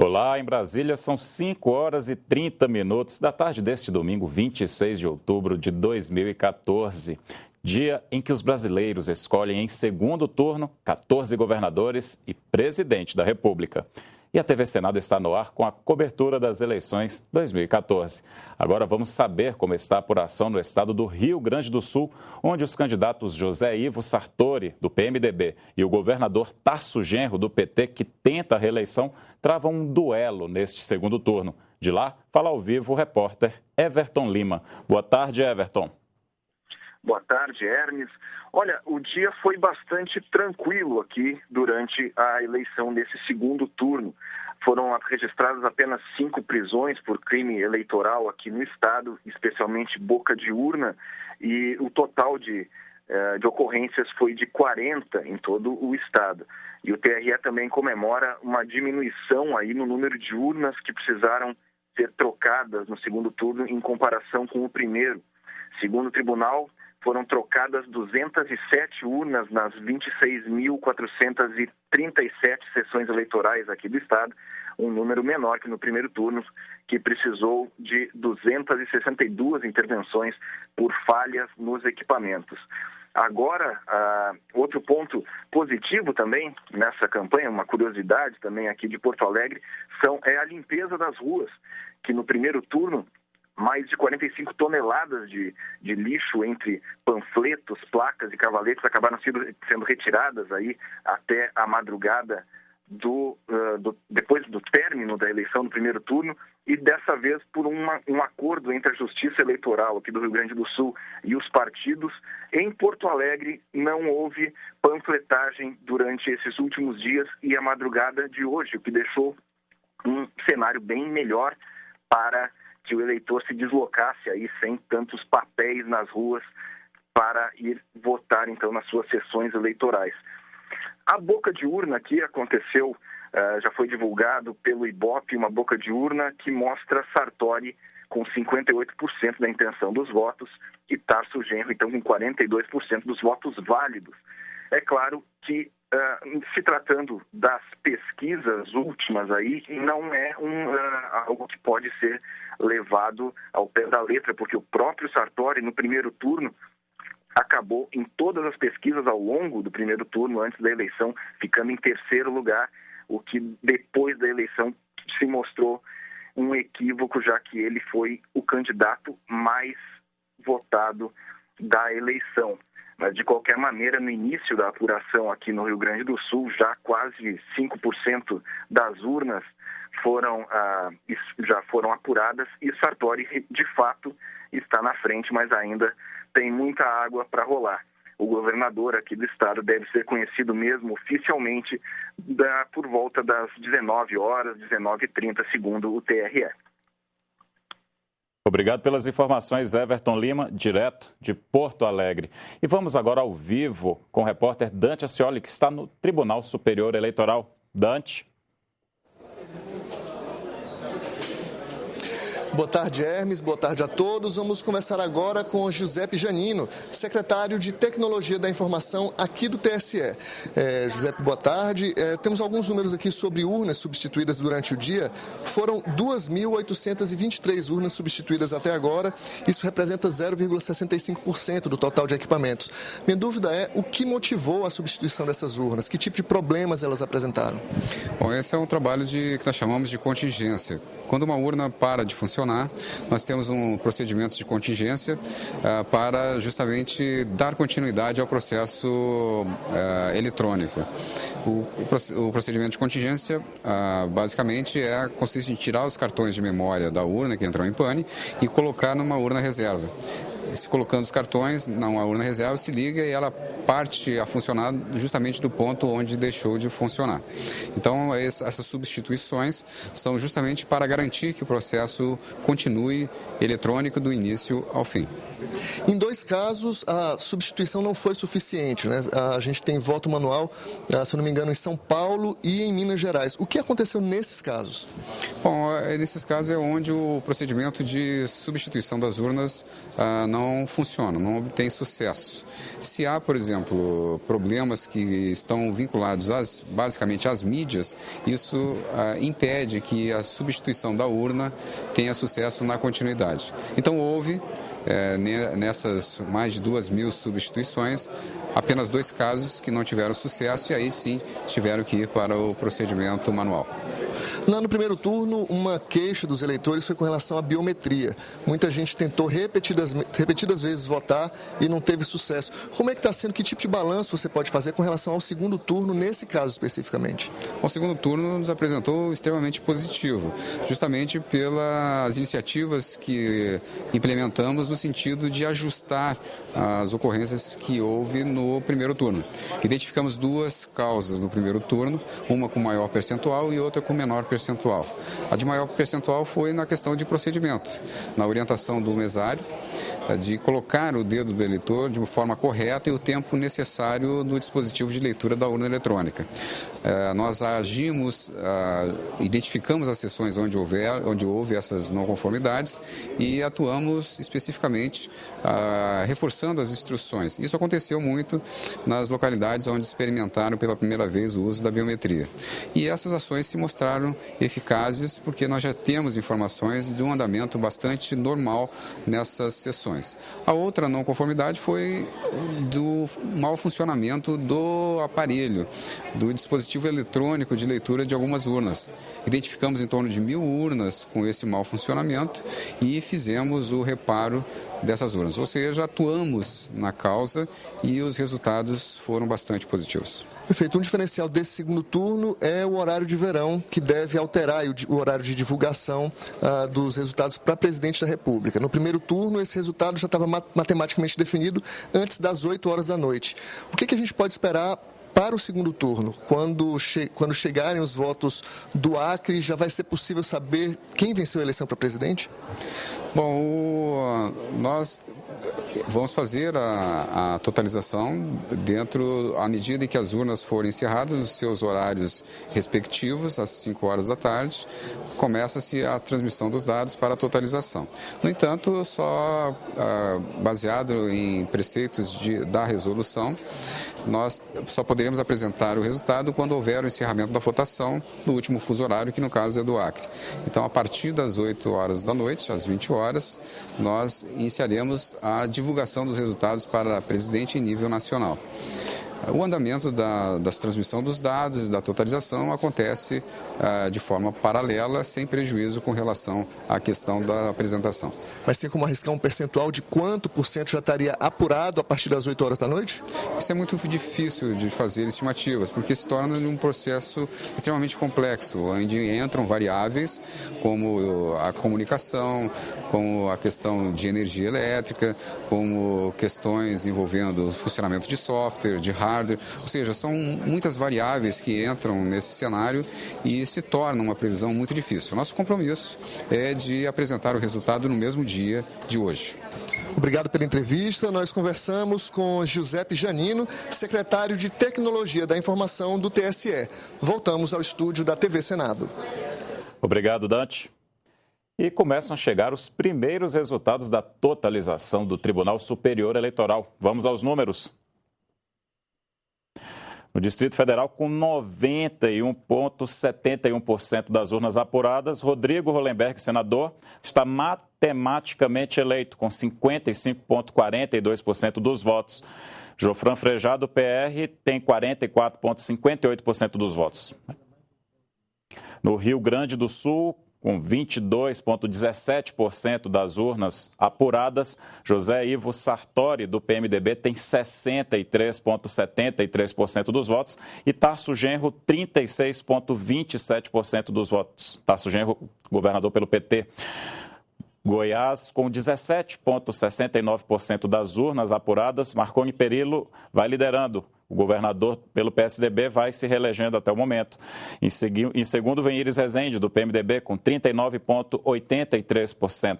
Olá, em Brasília são 5 horas e 30 minutos da tarde deste domingo, 26 de outubro de 2014. Dia em que os brasileiros escolhem em segundo turno 14 governadores e presidente da República. E a TV Senado está no ar com a cobertura das eleições 2014. Agora vamos saber como está a apuração no estado do Rio Grande do Sul, onde os candidatos José Ivo Sartori, do PMDB, e o governador Tarso Genro, do PT, que tenta a reeleição, travam um duelo neste segundo turno. De lá, fala ao vivo o repórter Everton Lima. Boa tarde, Everton. Boa tarde, Hermes. Olha, o dia foi bastante tranquilo aqui durante a eleição desse segundo turno. Foram registradas apenas 5 prisões por crime eleitoral aqui no estado, especialmente boca de urna, e o total de ocorrências foi de 40 em todo o estado. E o TRE também comemora uma diminuição aí no número de urnas que precisaram ser trocadas no segundo turno em comparação com o primeiro. Segundo o tribunal, foram trocadas 207 urnas nas 26.437 sessões eleitorais aqui do estado, um número menor que no primeiro turno, que precisou de 262 intervenções por falhas nos equipamentos. Agora, outro ponto positivo também nessa campanha, uma curiosidade também aqui de Porto Alegre, é a limpeza das ruas, que no primeiro turno, mais de 45 toneladas de lixo entre panfletos, placas e cavaletes acabaram sendo retiradas aí até a madrugada depois do término da eleição do primeiro turno, e dessa vez por um acordo entre a Justiça Eleitoral aqui do Rio Grande do Sul e os partidos. Em Porto Alegre não houve panfletagem durante esses últimos dias e a madrugada de hoje, o que deixou um cenário bem melhor para que o eleitor se deslocasse aí sem tantos papéis nas ruas para ir votar então nas suas sessões eleitorais. A boca de urna aqui aconteceu, já foi divulgado pelo Ibope, uma boca de urna que mostra Sartori com 58% da intenção dos votos e Tarso Genro então com 42% dos votos válidos. É claro que se tratando das pesquisas últimas aí, não é algo que pode ser levado ao pé da letra, porque o próprio Sartori, no primeiro turno, acabou em todas as pesquisas ao longo do primeiro turno, antes da eleição, ficando em terceiro lugar, o que depois da eleição se mostrou um equívoco, já que ele foi o candidato mais votado da eleição. Mas, de qualquer maneira, no início da apuração aqui no Rio Grande do Sul, já quase 5% das urnas já foram apuradas e Sartori, de fato, está na frente, mas ainda tem muita água para rolar. O governador aqui do estado deve ser conhecido mesmo oficialmente por volta das 19 horas, 19h30, segundo o TRE. Obrigado pelas informações, Everton Lima, direto de Porto Alegre. E vamos agora ao vivo com o repórter Dante Ascioli, que está no Tribunal Superior Eleitoral. Dante. Boa tarde, Hermes. Boa tarde a todos. Vamos começar agora com o Giuseppe Janino, secretário de Tecnologia da Informação aqui do TSE. Giuseppe, boa tarde. Temos alguns números aqui sobre urnas substituídas durante o dia. Foram 2.823 urnas substituídas até agora. Isso representa 0,65% do total de equipamentos. Minha dúvida é o que motivou a substituição dessas urnas? Que tipo de problemas elas apresentaram? Bom, esse é um trabalho que nós chamamos de contingência. Quando uma urna para de funcionar, nós temos um procedimento de contingência para justamente dar continuidade ao processo eletrônico. O procedimento de contingência, basicamente, consiste em tirar os cartões de memória da urna que entrou em pane e colocar numa urna reserva. Se colocando os cartões numa urna reserva, se liga e ela parte a funcionar justamente do ponto onde deixou de funcionar. Então, essas substituições são justamente para garantir que o processo continue eletrônico do início ao fim. Em 2 casos, a substituição não foi suficiente, né? A gente tem voto manual, se não me engano, em São Paulo e em Minas Gerais. O que aconteceu nesses casos? Bom, nesses casos é onde o procedimento de substituição das urnas não não funciona, não obtém sucesso. Se há, por exemplo, problemas que estão vinculados basicamente às mídias, isso impede que a substituição da urna tenha sucesso na continuidade. Então houve, nessas mais de 2.000 substituições, apenas 2 casos que não tiveram sucesso e aí sim tiveram que ir para o procedimento manual. Lá no primeiro turno, uma queixa dos eleitores foi com relação à biometria. Muita gente tentou repetidas vezes votar e não teve sucesso. Como é que está sendo? Que tipo de balanço você pode fazer com relação ao segundo turno, nesse caso especificamente? O segundo turno nos apresentou extremamente positivo, justamente pelas iniciativas que implementamos no sentido de ajustar as ocorrências que houve no primeiro turno. Identificamos 2 causas no primeiro turno, uma com maior percentual e outra com menor percentual. A de maior percentual foi na questão de procedimento, na orientação do mesário, de colocar o dedo do eleitor de uma forma correta e o tempo necessário no dispositivo de leitura da urna eletrônica. Nós agimos, identificamos as sessões onde houve essas não conformidades e atuamos especificamente reforçando as instruções. Isso aconteceu muito nas localidades onde experimentaram pela primeira vez o uso da biometria. E essas ações se mostraram eficazes porque nós já temos informações de um andamento bastante normal nessas sessões. A outra não conformidade foi do mau funcionamento do aparelho, do dispositivo eletrônico de leitura de algumas urnas. Identificamos em torno de 1.000 urnas com esse mau funcionamento e fizemos o reparo dessas urnas. Ou seja, atuamos na causa e os resultados foram bastante positivos. Perfeito. Um diferencial desse segundo turno é o horário de verão, que deve alterar o horário de divulgação dos resultados para presidente da República. No primeiro turno, esse resultado já estava matematicamente definido antes das 8 horas da noite. O que a gente pode esperar para o segundo turno? Quando chegarem os votos do Acre, já vai ser possível saber quem venceu a eleição para presidente? Bom, nós vamos fazer a totalização à medida em que as urnas forem encerradas nos seus horários respectivos, às 5 horas da tarde, começa-se a transmissão dos dados para a totalização. No entanto, só baseado em preceitos da resolução, nós só poderemos apresentar o resultado quando houver o encerramento da votação no último fuso horário, que no caso é do Acre. Então, a partir das 8 horas da noite, às 20 horas, nós iniciaremos a divulgação dos resultados para presidente em nível nacional. O andamento da transmissão dos dados e da totalização acontece de forma paralela, sem prejuízo com relação à questão da apresentação. Mas tem como arriscar um percentual de quanto por cento já estaria apurado a partir das 8 horas da noite? Isso é muito difícil de fazer estimativas, porque se torna um processo extremamente complexo, onde entram variáveis como a comunicação, como a questão de energia elétrica, como questões envolvendo o funcionamento de software, de hardware, ou seja, são muitas variáveis que entram nesse cenário e se torna uma previsão muito difícil. Nosso compromisso é de apresentar o resultado no mesmo dia de hoje. Obrigado pela entrevista. Nós conversamos com Giuseppe Janino, secretário de Tecnologia da Informação do TSE. Voltamos ao estúdio da TV Senado. Obrigado, Dante. E começam a chegar os primeiros resultados da totalização do Tribunal Superior Eleitoral. Vamos aos números. No Distrito Federal, com 91,71% das urnas apuradas, Rodrigo Hollenberg, senador, está matematicamente eleito, com 55,42% dos votos. Jofran Frejá, do PR, tem 44,58% dos votos. No Rio Grande do Sul, com 22,17% das urnas apuradas, José Ivo Sartori, do PMDB, tem 63,73% dos votos e Tarso Genro, 36,27% dos votos. Tarso Genro, governador pelo PT. Goiás, com 17,69% das urnas apuradas, Marconi Perillo vai liderando. O governador pelo PSDB vai se reelegendo até o momento. Em segundo, vem Iris Rezende, do PMDB, com 39,83%.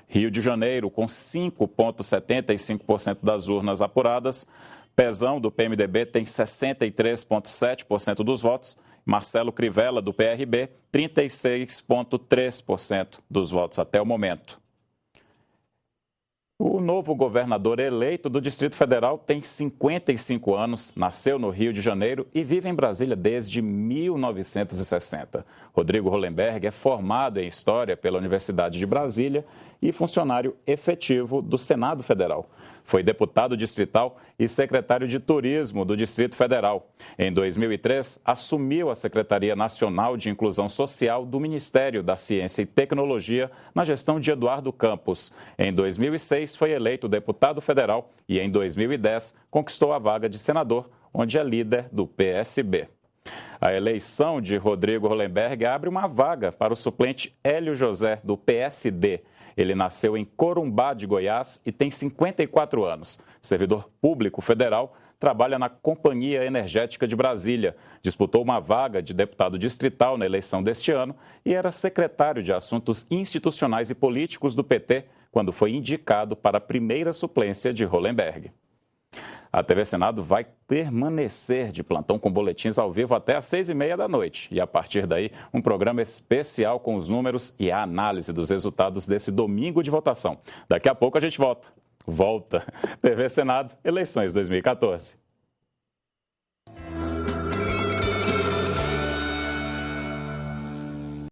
Rio de Janeiro, com 5,75% das urnas apuradas. Pezão, do PMDB, tem 63,7% dos votos. Marcelo Crivella, do PRB, 36,3% dos votos até o momento. novo governador eleito do Distrito Federal tem 55 anos, nasceu no Rio de Janeiro e vive em Brasília desde 1960. Rodrigo Hollenberg é formado em História pela Universidade de Brasília e funcionário efetivo do Senado Federal. Foi deputado distrital e secretário de Turismo do Distrito Federal. Em 2003, assumiu a Secretaria Nacional de Inclusão Social do Ministério da Ciência e Tecnologia na gestão de Eduardo Campos. Em 2006, foi eleito deputado federal e, em 2010, conquistou a vaga de senador, onde é líder do PSB. A eleição de Rodrigo Hollenberg abre uma vaga para o suplente Hélio José, do PSD. Ele nasceu em Corumbá de Goiás e tem 54 anos. Servidor público federal, trabalha na Companhia Energética de Brasília. Disputou uma vaga de deputado distrital na eleição deste ano e era secretário de Assuntos Institucionais e Políticos do PT, quando foi indicado para a primeira suplência de Hollenberg. A TV Senado vai permanecer de plantão com boletins ao vivo até às 6h30 da noite. E a partir daí, um programa especial com os números e a análise dos resultados desse domingo de votação. Daqui a pouco a gente volta. TV Senado, eleições 2014.